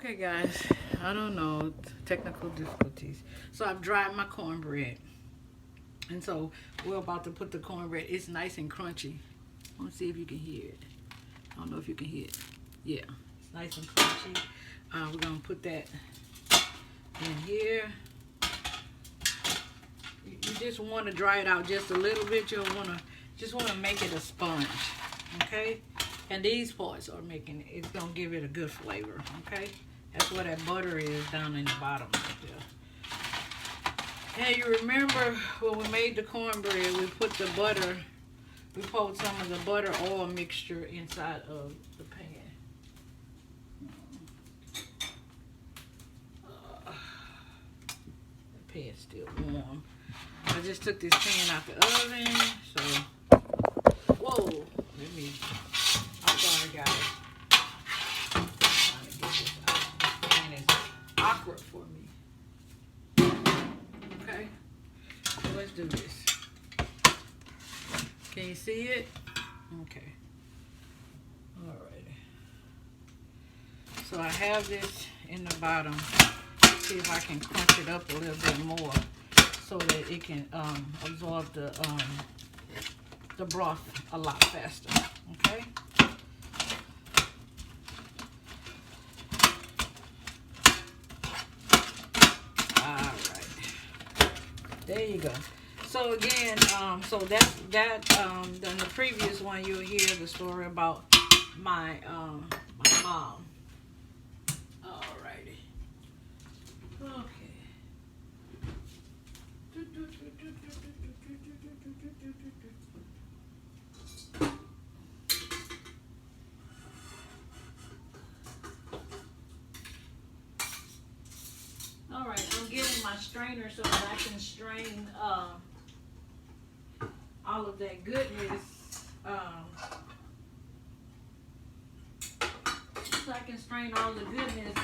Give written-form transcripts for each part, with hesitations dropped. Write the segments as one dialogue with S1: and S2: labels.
S1: Okay, guys, I don't know, technical difficulties. So I've dried my cornbread, and so we're about to put the cornbread. It's nice and crunchy. Let's see if you can hear it. I don't know if you can hear it. Yeah, it's nice and crunchy. We're gonna put that in here. You just want to dry it out just a little bit. You just want to make it a sponge, okay? And these parts are making it's gonna give it a good flavor, okay? That's where that butter is down in the bottom right there. And you remember when we made the cornbread, we put the butter, we poured some of the butter oil mixture inside of the pan. The pan's still warm. I just took this pan out the oven, so whoa, let me. I'm sorry, guys. I'm trying to get this out. This pan is awkward for me. Okay, so let's do this. Can you see it? Okay. Alrighty. So I have this in the bottom. See if I can crunch it up a little bit more so that it can absorb the broth a lot faster. Okay. All right. There you go. So again, so in the previous one you'll hear the story about my mom. Alrighty. Okay. All right, I'm getting my strainer so that I can strain all of that goodness. So I can strain all the goodness,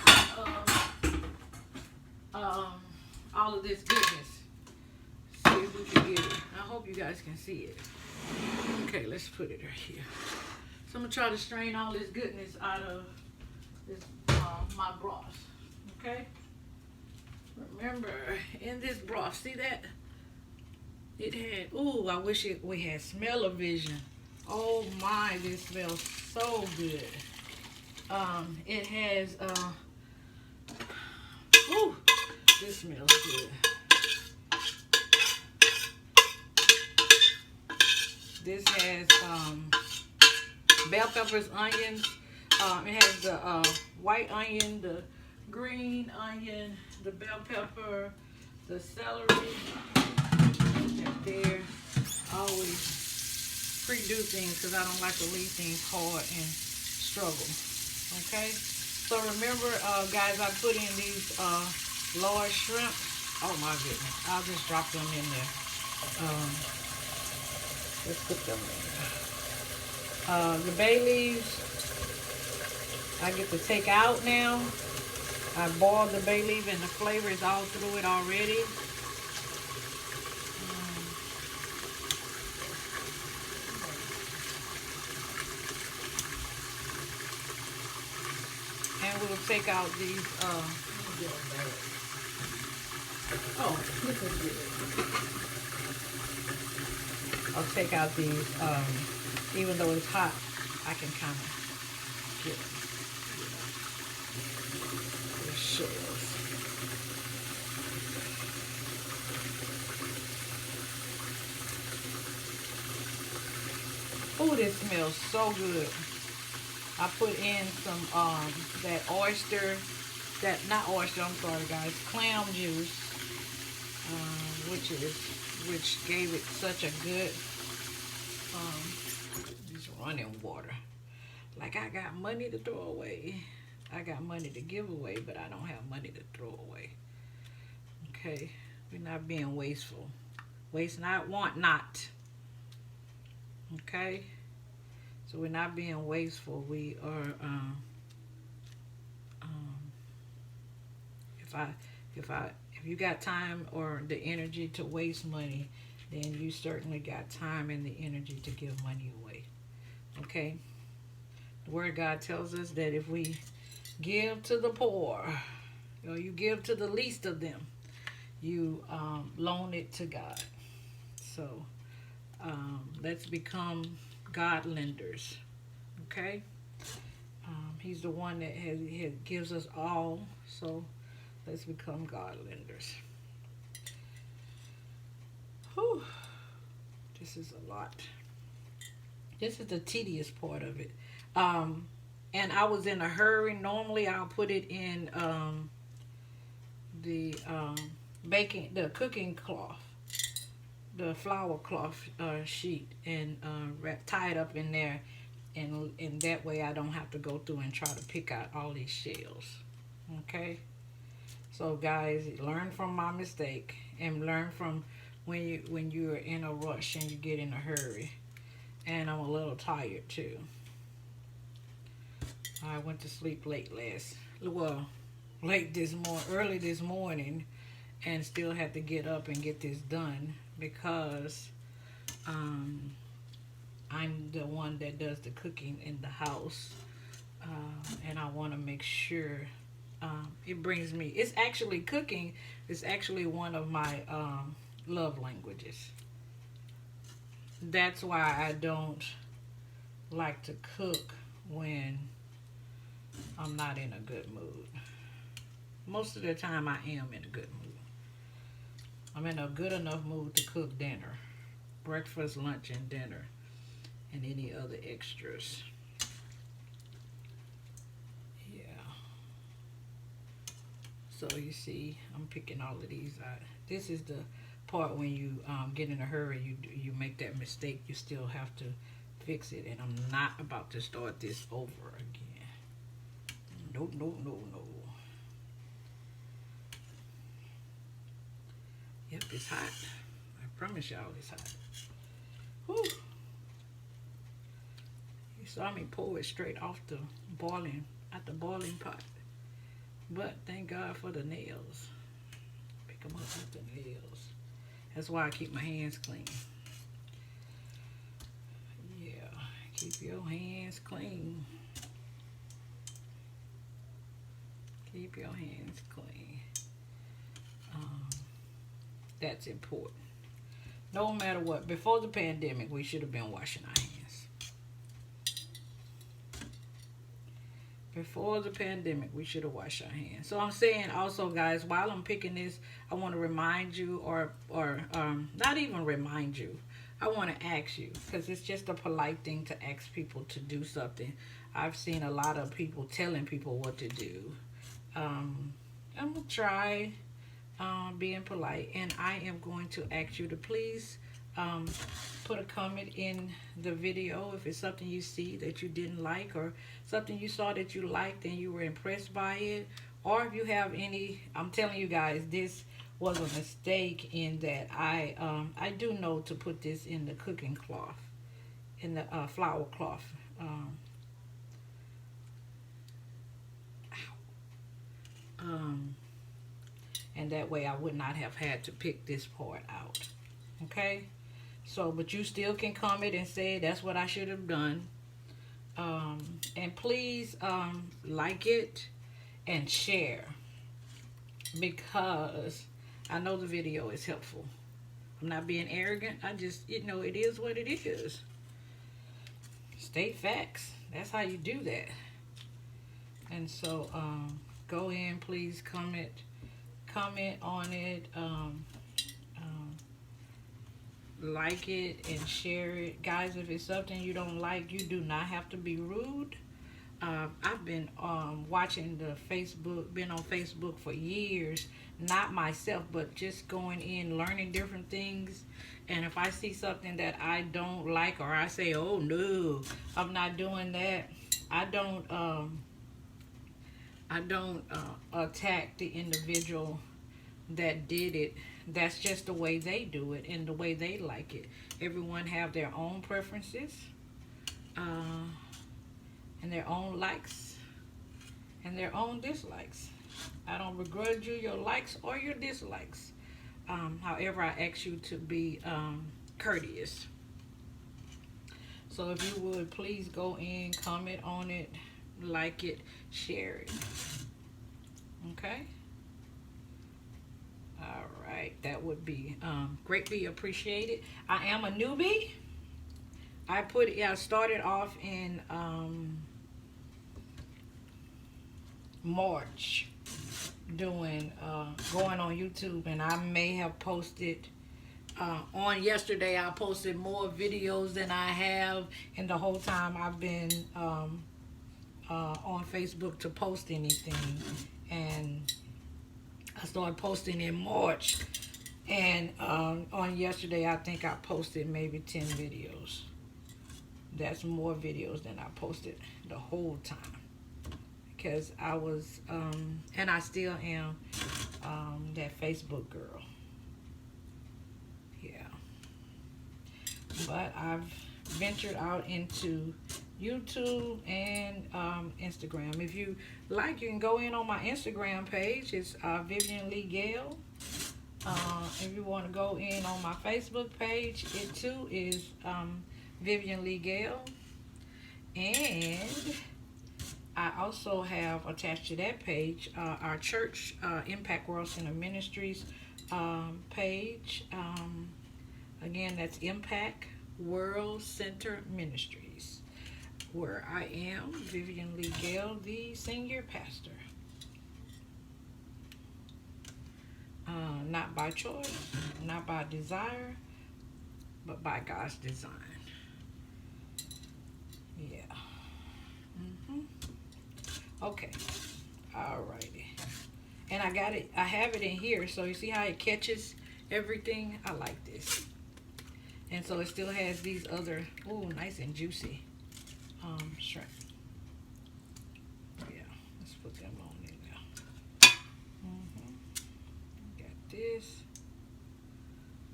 S1: all of this goodness. See if we can get it. I hope you guys can see it. Okay, let's put it right here. So I'm gonna try to strain all this goodness out of this my broth. Okay. Remember, in this broth, see that? It had, ooh, I wish we had smell-o-vision. Oh my, this smells so good. It has, ooh, this smells good. This has bell peppers, onions. It has the white onion, the green onion, the bell pepper, the celery. Right there. I always pre-do things because I don't like to leave things hard and struggle. Okay. So remember, guys, I put in these large shrimp. Oh my goodness! I'll just drop them in there. Let's put them in there. The bay leaves, I get to take out now. I boiled the bay leaf and the flavor is all through it already. And we'll take out these, oh, this is good. I'll take out these, even though it's hot, I can kind of get them. Oh, this smells so good. I put in some that oyster, I'm sorry guys, clam juice, which gave it such a good just running water. Like I got money to throw away. I got money to give away, but I don't have money to throw away. Okay, we're not being wasteful. Waste not, want not. Okay, so we're not being wasteful. We are. If you got time or the energy to waste money, then you certainly got time and the energy to give money away. Okay, the Word of God tells us that if we Give to the poor. You give to the least of them. You loan it to God. So let's become God lenders. Okay? He's the one that gives us all. So let's become God lenders. Whew. This is a lot. This is the tedious part of it. And I was in a hurry. Normally I'll put it in the cooking cloth, the flour cloth sheet, and tie it up in there, and that way I don't have to go through and try to pick out all these shells. Okay, so guys, learn from my mistake and learn from when you're in a rush and you get in a hurry. And I'm a little tired too. I went to sleep early this morning, and still had to get up and get this done because I'm the one that does the cooking in the house, and I want to make sure it brings me. It's actually cooking. It's actually one of my love languages. That's why I don't like to cook when I'm not in a good mood. Most of the time I am in a good mood. I'm in a good enough mood to cook dinner. Breakfast, lunch, and dinner. And any other extras. Yeah. So you see, I'm picking all of these out. This is the part when you get in a hurry, you make that mistake. You still have to fix it. And I'm not about to start this over again. No, no, no, no. Yep, it's hot. I promise y'all it's hot. Whew. You saw me pour it straight off the boiling pot. But thank God for the nails. Pick them up with the nails. That's why I keep my hands clean. Yeah, keep your hands clean. Keep your hands clean. That's important. No matter what, before the pandemic, we should have been washing our hands. Before the pandemic, we should have washed our hands. So I'm saying also, guys, while I'm picking this, I want to remind you, or not even remind you, I want to ask you, because it's just a polite thing to ask people to do something. I've seen a lot of people telling people what to do. I'm going to try being polite, and I am going to ask you to please put a comment in the video if it's something you see that you didn't like, or something you saw that you liked and you were impressed by it, or if you have any. I'm telling you guys, this was a mistake in that I do know to put this in the cooking cloth, in the flour cloth. And that way I would not have had to pick this part out. Okay, so but you still can comment and say that's what I should have done. And please like it and share, because I know the video is helpful. I'm not being arrogant. I just, it is what it is. State facts. That's how you do that. And so go in, please comment on it, like it and share it, guys. If it's something you don't like, you do not have to be rude. I've been watching been on Facebook for years, not myself, but just going in, learning different things. And if I see something that I don't like, or I say, oh no, I'm not doing that, I don't attack the individual that did it. That's just the way they do it and the way they like it. Everyone have their own preferences, and their own likes and their own dislikes. I don't begrudge you your likes or your dislikes. However, I ask you to be courteous. So if you would please go in, comment on it, like it, share it. Okay. All right, that would be greatly appreciated. I am a newbie. I started off in March doing going on YouTube, and I may have posted on yesterday. I posted more videos than I have in the whole time I've been on Facebook to post anything, and I started posting in March, and on yesterday I think I posted maybe 10 videos. That's more videos than I posted the whole time, because I was and I still am that Facebook girl. Yeah, but I've ventured out into YouTube and Instagram. If you like, you can go in on my Instagram page. It's Vivian Lee Gale. If you want to go in on my Facebook page, it too is Vivian Lee Gale. And I also have attached to that page our church, Impact World Center Ministries page. Again, that's Impact World Center Ministries, where I am, Vivian Lee Gale, the senior pastor. Not by choice, not by desire, but by God's design. Yeah. Okay. Alrighty. And I got it. I have it in here, so you see how it catches everything. I like this. And so it still has these other, ooh, nice and juicy shrimp. Yeah, let's put them on in there. Got this.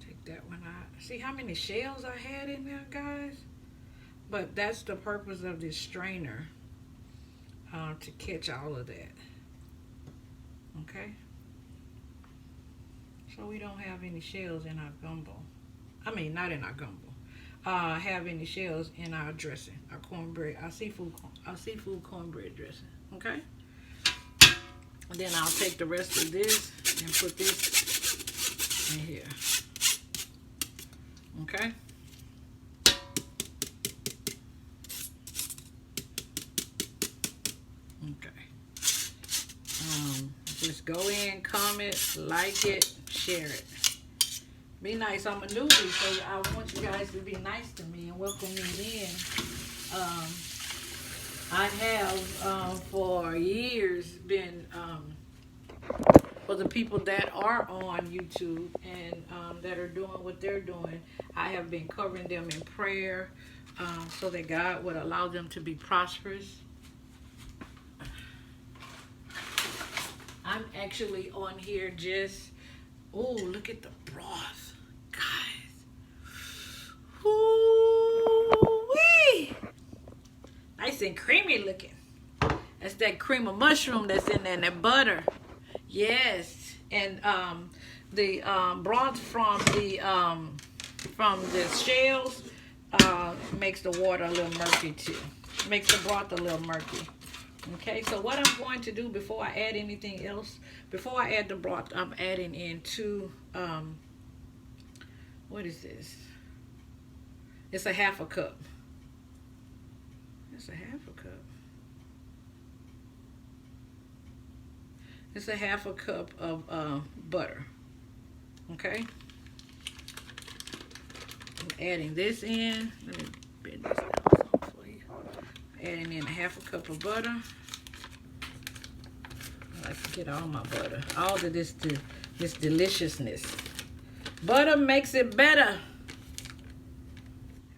S1: Take that one out. See how many shells I had in there, guys? But that's the purpose of this strainer, to catch all of that. Okay? So we don't have any shells in our gumbo. I mean, not in our gumbo. Have any shells in our dressing, our cornbread, our seafood cornbread dressing. Okay? And then I'll take the rest of this and put this in here. Okay? Okay. Just go in, comment, like it, share it. Be nice. I'm a newbie, so I want you guys to be nice to me and welcome me in. I have for years been for the people that are on YouTube and that are doing what they're doing. I have been covering them in prayer so that God would allow them to be prosperous. I'm actually on here just, oh, look at the broth, guys. Ooh-wee. Nice and creamy looking. That's that cream of mushroom that's in there, and that butter. Yes, and the broth from the shells makes the water a little murky too. Makes the broth a little murky. Okay, so what I'm going to do before I add anything else, before I add the broth, I'm adding in two, what is this? It's a half a cup. It's a half a cup. It's a half a cup of butter. Okay? I'm adding this in. Let me bend this down some for you. Adding in a half a cup of butter. I like to get all my butter. All of this deliciousness. Butter makes it better.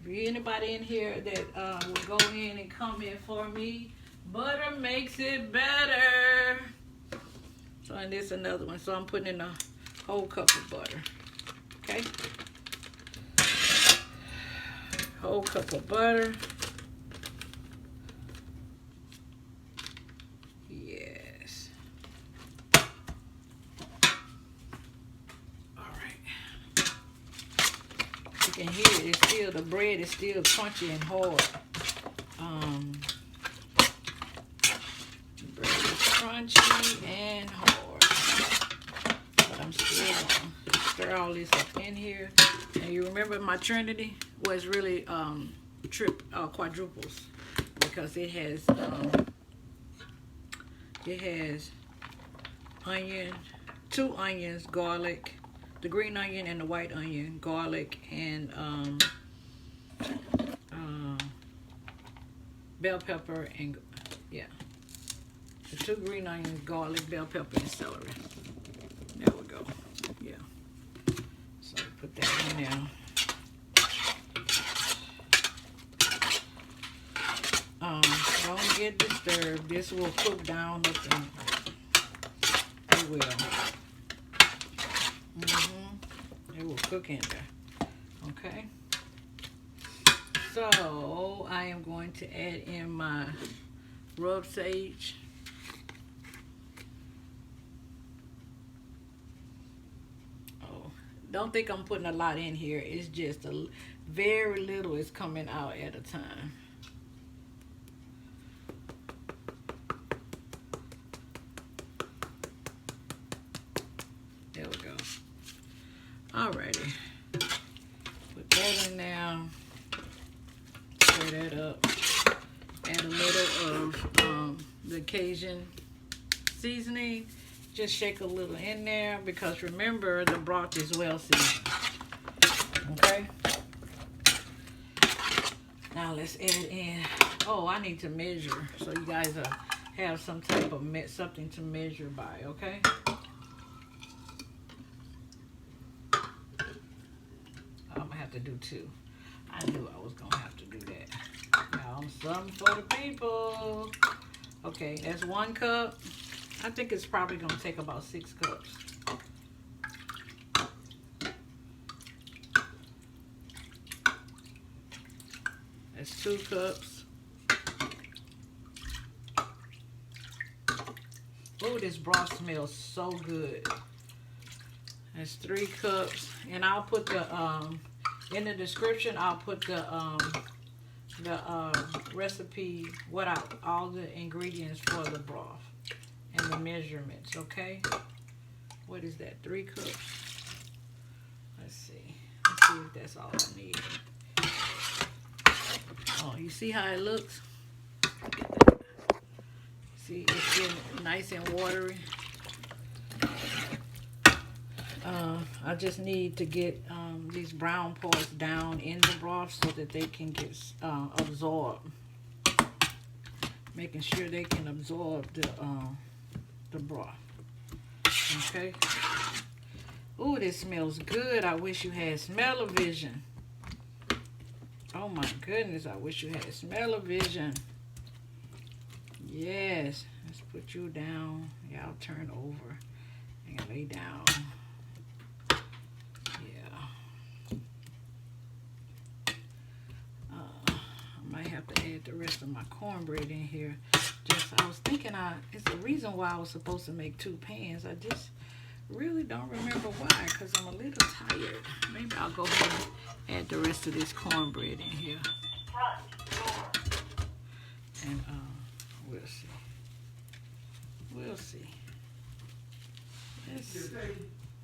S1: If you're anybody in here that will go in and comment for me, butter makes it better. So, and this another one. So I'm putting in a whole cup of butter. Okay? Whole cup of butter. Yes. All right. You can hear it. It's still, the bread is still crunchy and hard. crunchy and hard. But I'm still gonna stir all this up in here. And you remember my trinity was really quadruples, because it has onion, 2 onions, garlic, the green onion and the white onion, garlic, and bell pepper, and yeah, the 2 green onions, garlic, bell pepper, and celery. There we go. Yeah. So put that in there. Don't get disturbed. This will cook down up in. It will. It will cook in there. Okay. So I am going to add in my rub sage. Oh, don't think I'm putting a lot in here. It's just a very little is coming out at a time. There we go. Alrighty. Put that in there. Stir that up. Add a little of the Cajun seasoning. Just shake a little in there, because remember, the broth is well seasoned. Okay. Now let's add in. Oh, I need to measure, so you guys have some type of something to measure by. Okay. I'm gonna have to do 2. I knew I was gonna have to do that. Now I'm something for the people. Okay, that's 1 cup. I think it's probably gonna take about 6 cups. That's 2 cups. Oh, this broth smells so good. That's 3 cups, and I'll put the in the description. I'll put the recipe, all the ingredients for the broth and the measurements. Okay, what is that? 3 cups. Let's see if that's all I need. Oh, you see how it looks? Look at that. See, it's getting nice and watery. I just need to get these brown parts down in the broth so that they can get absorbed. Making sure they can absorb the broth. Okay. Ooh, this smells good. I wish you had smell-o-vision. Oh my goodness, I wish you had smell-o-vision. Yes. Let's put you down. Yeah, I'll turn over and lay down. To add the rest of my cornbread in here. I was thinking it's the reason why I was supposed to make 2 pans. I just really don't remember why, because I'm a little tired. Maybe I'll go ahead and add the rest of this cornbread in here. And we'll see. We'll see.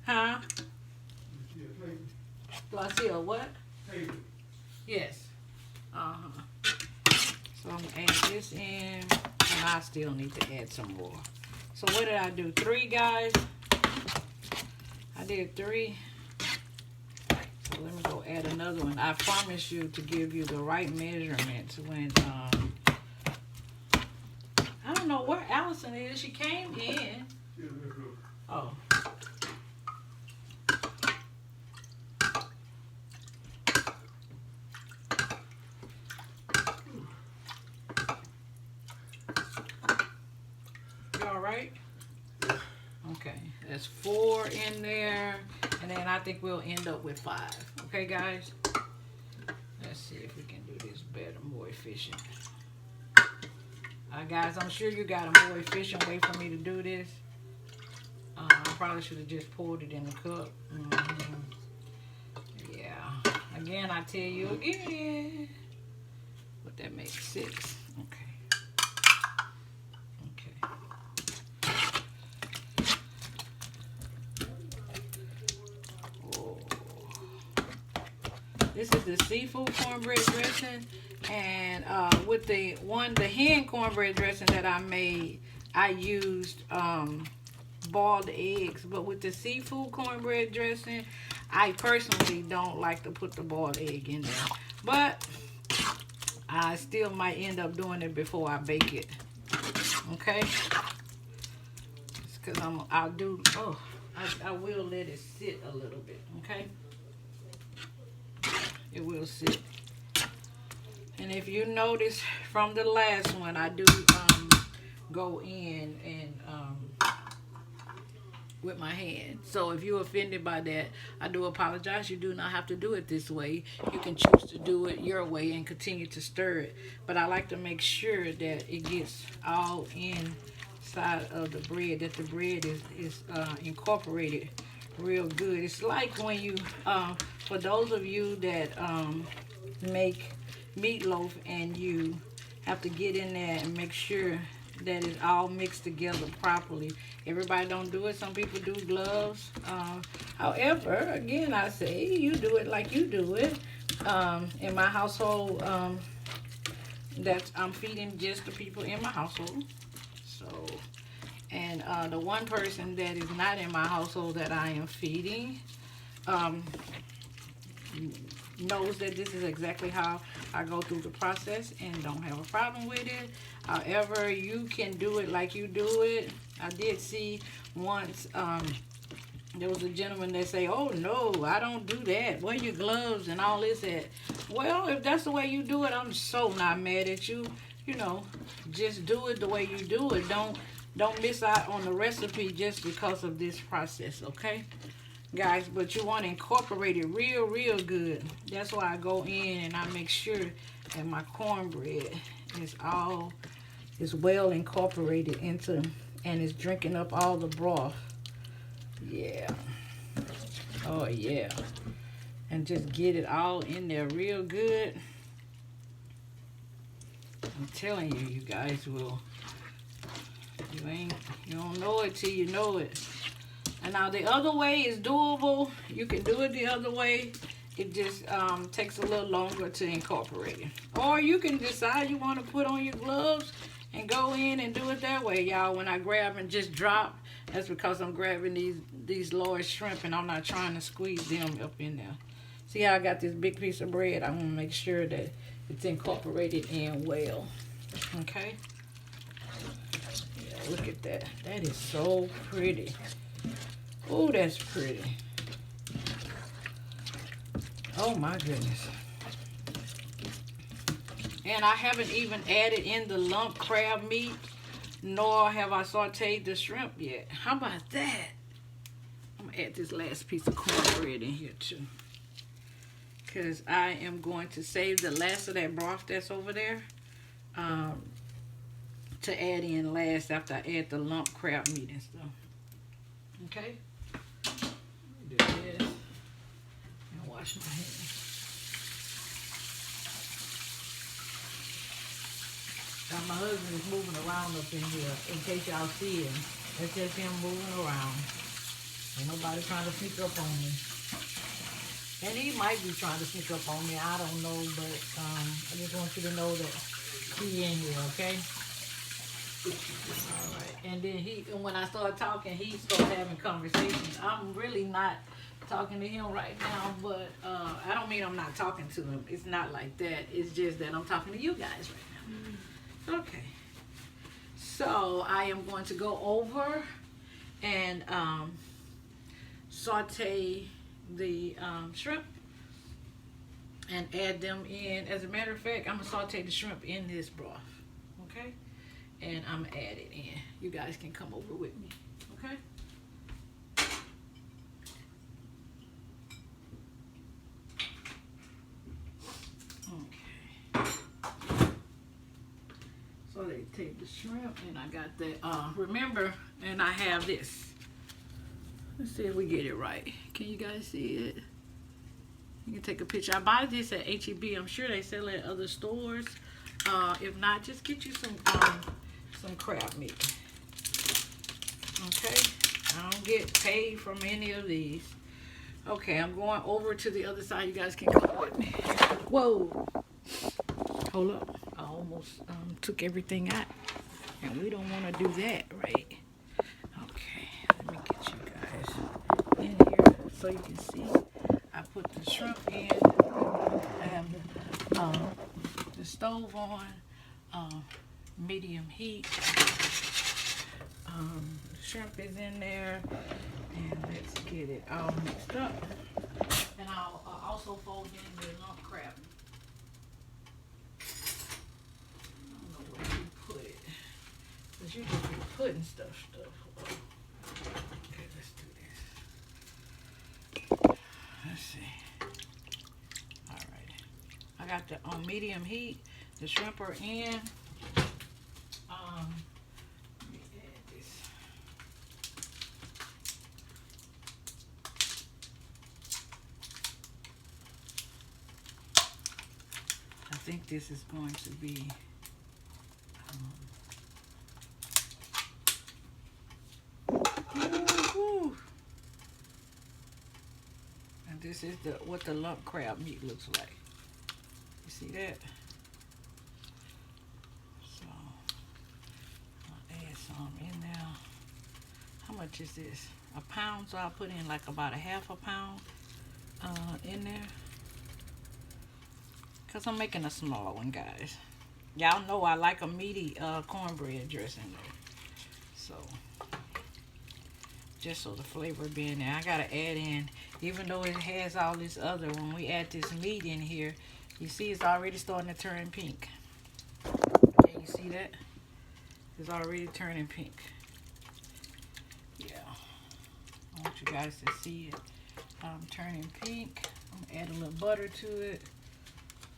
S1: Huh? Do I see a what? Yes. Uh-huh. So I'm going to add this in, and I still need to add some more. So what did I do? 3, guys? I did 3. So let me go add another one. I promise you to give you the right measurements when, I don't know where Allison is. She came in. Oh. Okay, that's 4 in there, and then I think we'll end up with 5. Okay, guys? Let's see if we can do this better, more efficient. Guys, I'm sure you got a more efficient way for me to do this. I probably should have just poured it in the cup. Yeah. Again, I tell you again. What that makes 6. Okay. Okay. This is the seafood cornbread dressing. And with the hen cornbread dressing that I made, I used boiled eggs. But with the seafood cornbread dressing, I personally don't like to put the boiled egg in there. But I still might end up doing it before I bake it. Okay? Because I will let it sit a little bit. Okay? It will sit. And if you notice from the last one, I do go in and with my hand. So if you're offended by that, I do apologize. You do not have to do it this way. You can choose to do it your way and continue to stir it. But I like to make sure that it gets all inside of the bread, that the bread is incorporated real good. It's like when you, for those of you that make meatloaf and you have to get in there and make sure that it's all mixed together properly. Everybody don't do it. Some people do gloves. However, again, I say you do it like you do it. In my household, I'm feeding just the people in my household. So, and the one person that is not in my household that I am feeding knows that this is exactly how I go through the process and don't have a problem with it. However, you can do it like you do it. I did see once there was a gentleman that say, oh no, I don't do that, wear your gloves and all this. Well, if that's the way you do it, I'm so not mad at you. You know, just do it the way you do it. Don't miss out on the recipe just because of this process, okay guys? But you want to incorporate it real good. That's why I go in and I make sure that my cornbread is well incorporated into, and it's drinking up all the broth. Yeah. Oh yeah. And just get it all in there real good. I'm telling you, you guys will. You don't know it till you know it. And now the other way is doable. You can do it the other way. It just takes a little longer to incorporate it. Or you can decide you want to put on your gloves and go in and do it that way, y'all. When I grab and just drop, that's because I'm grabbing these large shrimp and I'm not trying to squeeze them up in there. See how I got this big piece of bread? I want to make sure that it's incorporated in well. Okay? Yeah, look at that. That is so pretty. Oh, that's pretty. Oh my goodness. And I haven't even added in the lump crab meat, nor have I sauteed the shrimp yet. How about that? I'm gonna add this last piece of cornbread in here too, because I am going to save the last of that broth that's over there to add in last after I add the lump crab meat and stuff. Okay? Do this and wash my hands. Now my husband is moving around up in here. In case y'all see him, that's just him moving around. Ain't nobody trying to sneak up on me. And he might be trying to sneak up on me. I don't know, but I just want you to know that he in here, okay? All right. And then when I start talking, he starts having conversations. I'm really not talking to him right now, but I don't mean I'm not talking to him. It's not like that. It's just that I'm talking to you guys right now. Okay. So I am going to go over and saute the shrimp and add them in. As a matter of fact, I'm going to saute the shrimp in this broth. Okay? And I'm going to add it in. You guys can come over with me. Okay? Okay. So they take the shrimp and I got that. Remember, and I have this. Let's see if we get it right. Can you guys see it? You can take a picture. I bought this at H-E-B. I'm sure they sell it at other stores. If not, just get you some crab meat. Okay? I don't get paid from any of these. Okay, I'm going over to the other side. You guys can come with me. Whoa. Hold up. I almost took everything out. And we don't want to do that, right? Okay, let me get you guys in here so you can see. I put the shrimp in. I have the stove on, medium heat. The shrimp is in there. And let's get it all mixed up. And I'll also fold in the lump crab. I don't know where you put it. Because you just be putting stuff. Okay, let's do this. Let's see. Alright. I got the on medium heat. The shrimp are in. Let me add this. I think this is going to be and this is what the lump crab meat looks like. You see that? So I'll add some in there. How much is this? A pound, so I'll put in like about a half a pound in there. Because I'm making a small one, guys. Y'all know I like a meaty cornbread dressing there. So, just so the flavor be in there. I got to add in, even though it has all this other, when we add this meat in here, you see it's already starting to turn pink. Can you see that? It's already turning pink. Yeah. I want you guys to see it turning pink. I'm going to add a little butter to it.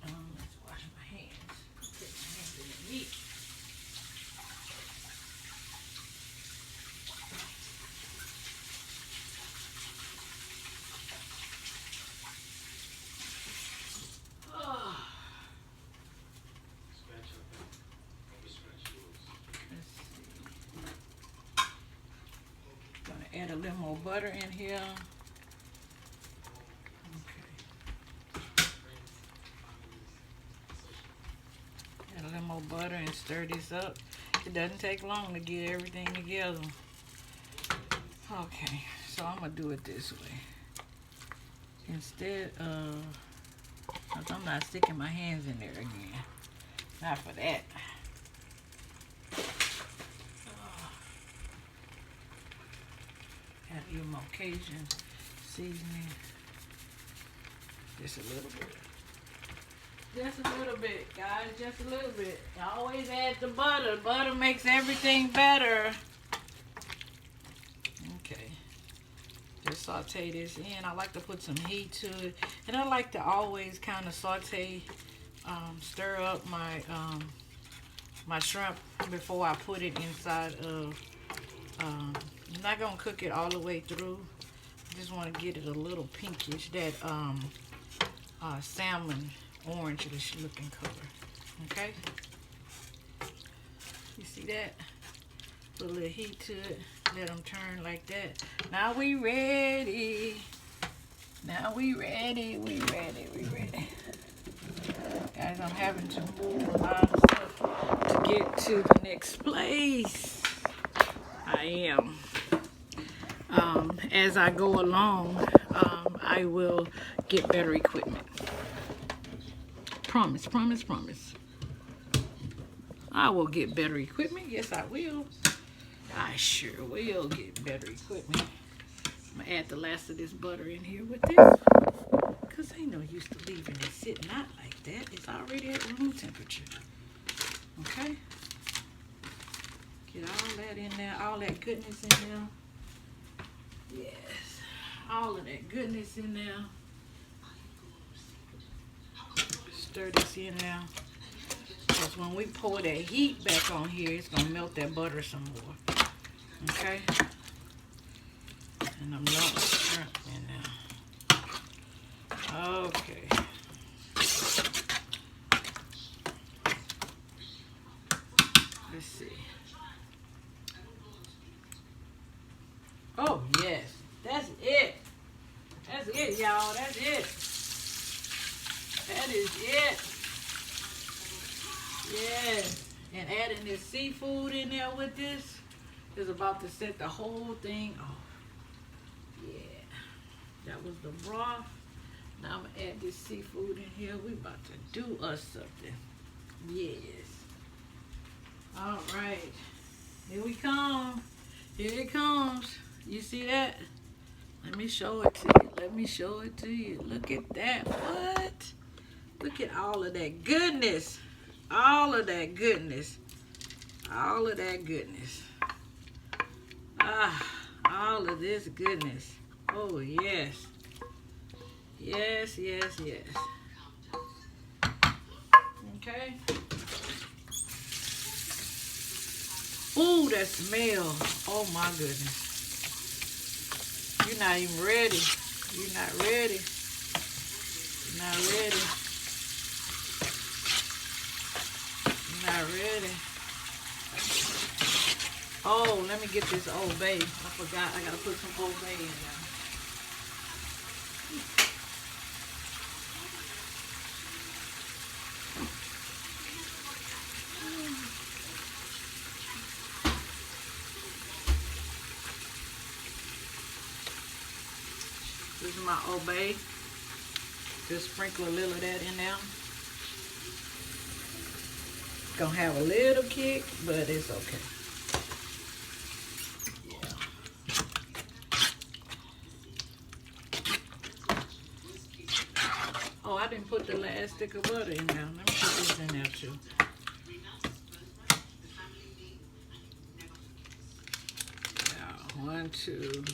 S1: Let's wash my hands. Put my hands in the meat. Oh. Let's see. Gonna add a little more butter in here. A little more butter and stir this up. It doesn't take long to get everything together. Okay, so I'm gonna do it this way. Instead of, because I'm not sticking my hands in there again. Not for that. Add a little more Cajun seasoning. Just a little bit. Just a little bit, guys. Just a little bit. Always add the butter. Butter makes everything better. Okay. Just saute this in. I like to put some heat to it. And I like to always kind of saute, stir up my my shrimp before I put it inside of, I'm not going to cook it all the way through. I just want to get it a little pinkish. That salmon orange-ish looking color. Okay? You see that? Put a little heat to it. Let them turn like that. Now we ready. Now we ready. We ready. Guys, I'm having to move a lot of stuff to get to the next place. I am. As I go along, I will get better equipment. Promise. I will get better equipment. Yes, I will. I sure will get better equipment. I'm going to add the last of this butter in here with this. Because ain't no use to leaving it sitting out like that. It's already at room temperature. Okay? Get all that in there. All that goodness in there. Yes. All of that goodness in there. Stir this in now, because when we pour that heat back on here, it's going to melt that butter some more. Okay? And I'm melting the shrimp in now. Okay. Let's see. Oh, yes. That's it. That's it. y'all. That's it. That is it. Yeah. And adding this seafood in there with this is about to set the whole thing off. Yeah. That was the broth. Now I'm going to add this seafood in here. We about to do us something. Yes. All right. Here we come. Here it comes. You see that? Let me show it to you. Let me show it to you. Look at that. What? Look at all of that goodness. All of that goodness. All of that goodness. Ah, all of this goodness. Oh, yes. Yes, yes, yes. Okay. Ooh, that smell. Oh, my goodness. You're not even ready. You're not ready. You're not ready. You're not ready. Oh, let me get this Old Bay. I forgot. I got to put some Old Bay in there. This is my Old Bay. Just sprinkle a little of that in there. It's gonna have a little kick, but it's okay. Yeah. Oh, I didn't put the last stick of butter in there. Let me put this in there too. Now, 1, 2.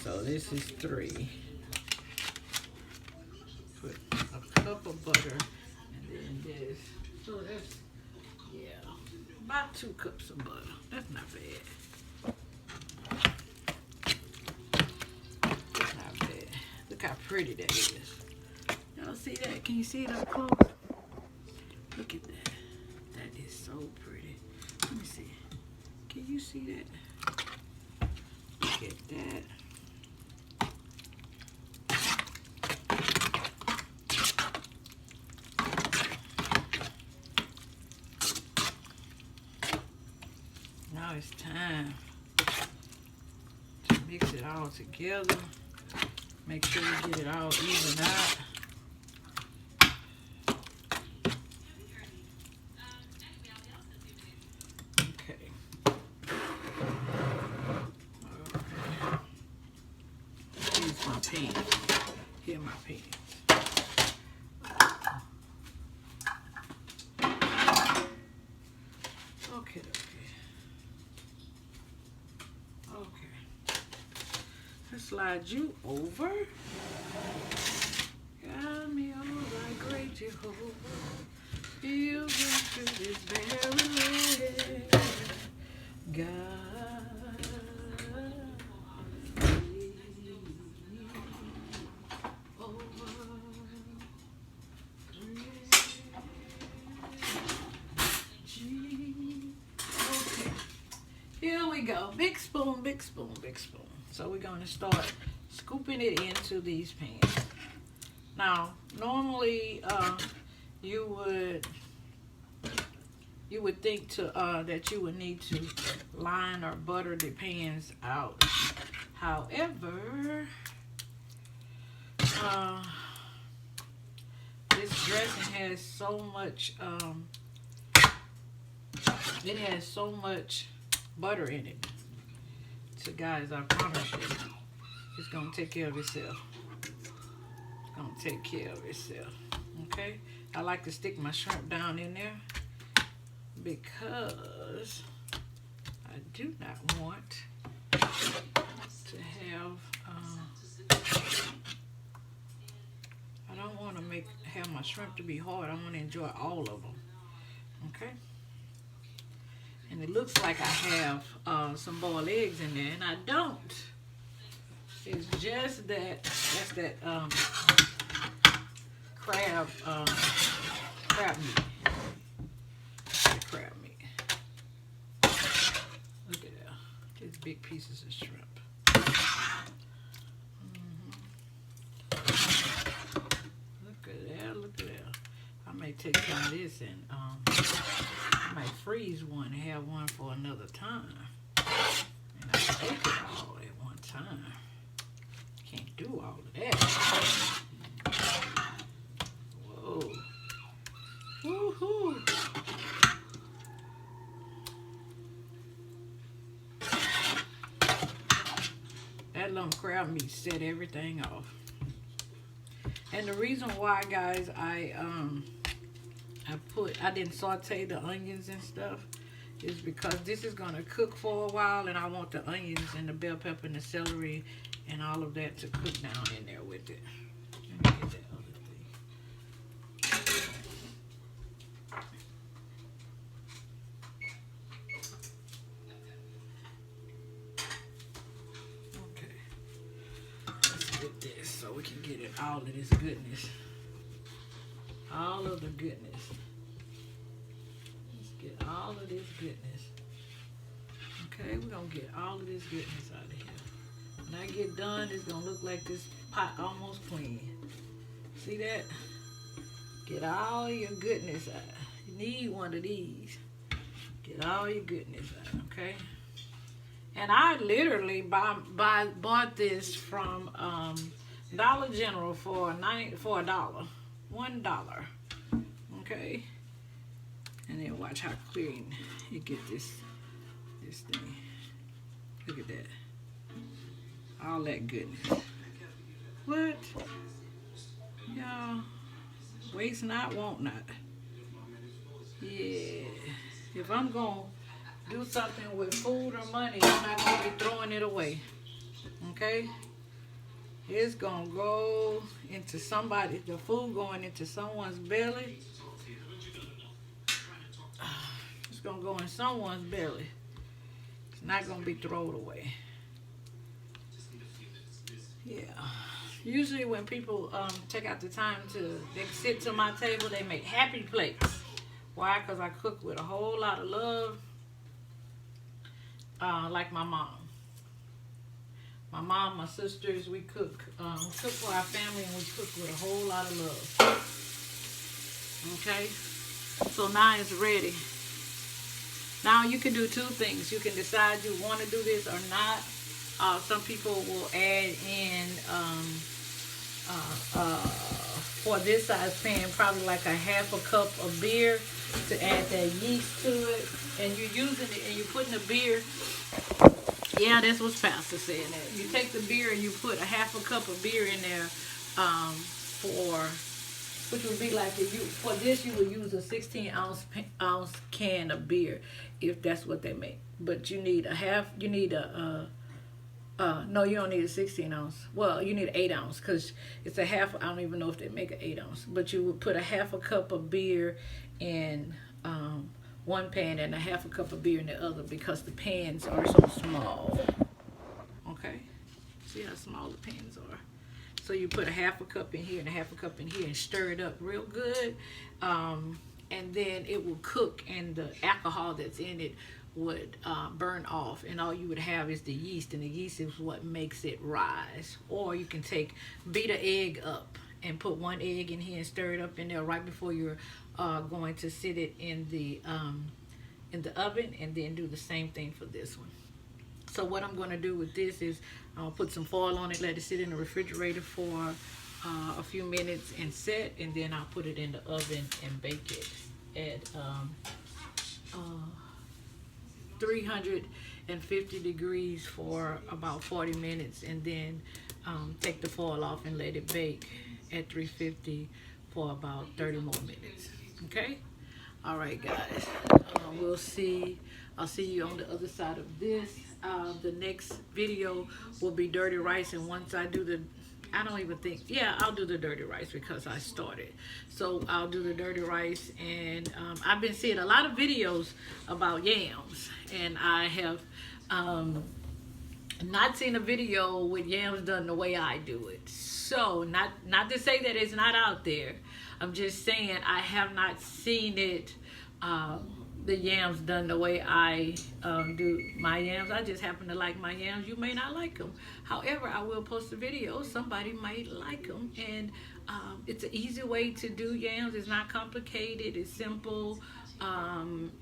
S1: So this is 3. Put a cup of butter and then this. So that's, yeah, about 2 cups of butter. That's not bad. That's not bad. Look how pretty that is. Y'all see that? Can you see it up close? Look at that. That is so pretty. Let me see. Can you see that? Look at that. Now it's time to mix it all together. Make sure you get it all evened out. Okay. Here's my pan. Here are my pans. Okay. Let's slide you over. Got me over, great Jehovah. Feel good to this very land. God. Here we go. Big spoon, big spoon, big spoon. So we're going to start scooping it into these pans. Now, normally you would think that you would need to line or butter the pans out. However, this dressing has so much. It has so much butter in it. So guys, I promise you, it's gonna take care of itself. It's gonna take care of itself. Okay? I like to stick my shrimp down in there because I do not want to have I don't want to have my shrimp to be hard. I want to enjoy all of them. Okay? And it looks like I have some boiled eggs in there, and I don't. It's just that, that's that crab meat. The crab meat. Look at that. Just big pieces of shrimp. Look at that, look at that. I may take some of this and I might freeze one and have one for another time. And I take it all at one time. Can't do all of that. Whoa. Woohoo. That lump crab meat set everything off. And the reason why, guys, I didn't saute the onions and stuff is because this is gonna cook for a while, and I want the onions and the bell pepper and the celery and all of that to cook down in there with it. Let me get that other thing. Okay, let's get this so we can get it all of this goodness. All of the goodness. Let's get all of this goodness. Okay, we're gonna get all of this goodness out of here. When I get done, it's gonna look like this pot almost clean. See that? Get all your goodness out. You need one of these. Get all your goodness out, okay? And I literally bought this from Dollar General for $1. $1. Okay? And then watch how clean you get this thing. Look at that. All that goodness. What? Y'all, waste not, want not. Yeah. If I'm going to do something with food or money, I'm not going to be throwing it away. Okay? It's going to go into somebody, the food going into someone's belly. It's going to go in someone's belly. It's not going to be thrown away. Yeah. Usually when people take out the time they sit to my table, they make happy plates. Why? Because I cook with a whole lot of love. Like my mom. My mom, my sisters, we cook for our family, and we cook with a whole lot of love. Okay? So now it's ready. Now you can do two things. You can decide you want to do this or not. Some people will add in, for this size pan, probably like a half a cup of beer to add that yeast to it. And you're using it and you're putting the beer. Yeah, that's what Pastor said. You take the beer and you put a half a cup of beer in there, which would be like for this you would use a 16-ounce can of beer, if that's what they make. But you need no, you don't need a 16-ounce. Well, you need an 8-ounce because it's a half. I don't even know if they make an 8-ounce. But you would put a half a cup of beer in one pan and a half a cup of beer in the other because the pans are so small. Okay? See how small the pans are? So you put a half a cup in here and a half a cup in here and stir it up real good. And then it will cook, and the alcohol that's in it would burn off, and all you would have is the yeast, and the yeast is what makes it rise. Or you can beat an egg up and put one egg in here and stir it up in there right before you're going to sit it in the oven, and then do the same thing for this one. So what I'm going to do with this is I'll put some foil on it, let it sit in the refrigerator for a few minutes and set, and then I'll put it in the oven and bake it at 350 degrees for about 40 minutes, and then take the foil off and let it bake at 350 for about 30 more minutes. Okay? All right, guys. I'll see you on the other side of this. The next video will be dirty rice, and once I do I'll do the dirty rice because I started. So I'll do the dirty rice, and I've been seeing a lot of videos about yams, and I have not seen a video with yams done the way I do it. So not to say that it's not out there. I'm just saying I have not seen it the yams done the way I do my yams. I just happen to like my yams. You may not like them. However, I will post a video. Somebody might like them. And it's an easy way to do yams. It's not complicated. It's simple.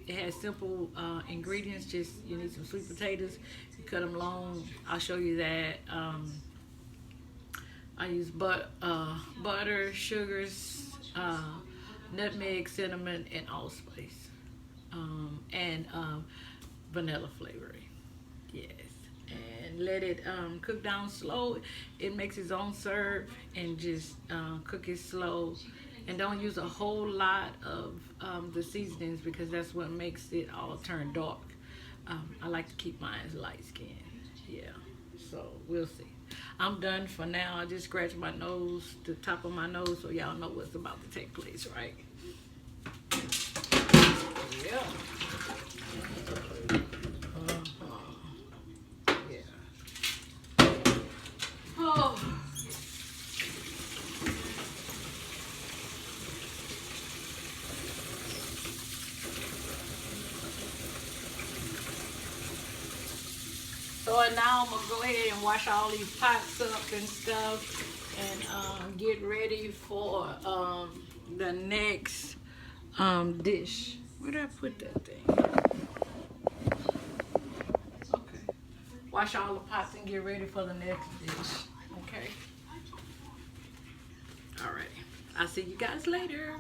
S1: It has simple ingredients. Just you need some sweet potatoes. You cut them long. I'll show you that. I use butter, sugars, nutmeg, cinnamon, and allspice. And vanilla flavoring. Yes. And let it cook down slow. It makes its own serve, and just cook it slow. And don't use a whole lot of the seasonings, because that's what makes it all turn dark. I like to keep mine light skinned. Yeah. So we'll see. I'm done for now. I just scratched my nose, the top of my nose, so y'all know what's about to take place, right? Yeah. Yeah. Oh. So now I'm gonna go ahead and wash all these pots up and stuff, and get ready for the next dish. Where did I put that thing? Okay. Wash all the pots and get ready for the next dish. Okay. All right. I'll see you guys later.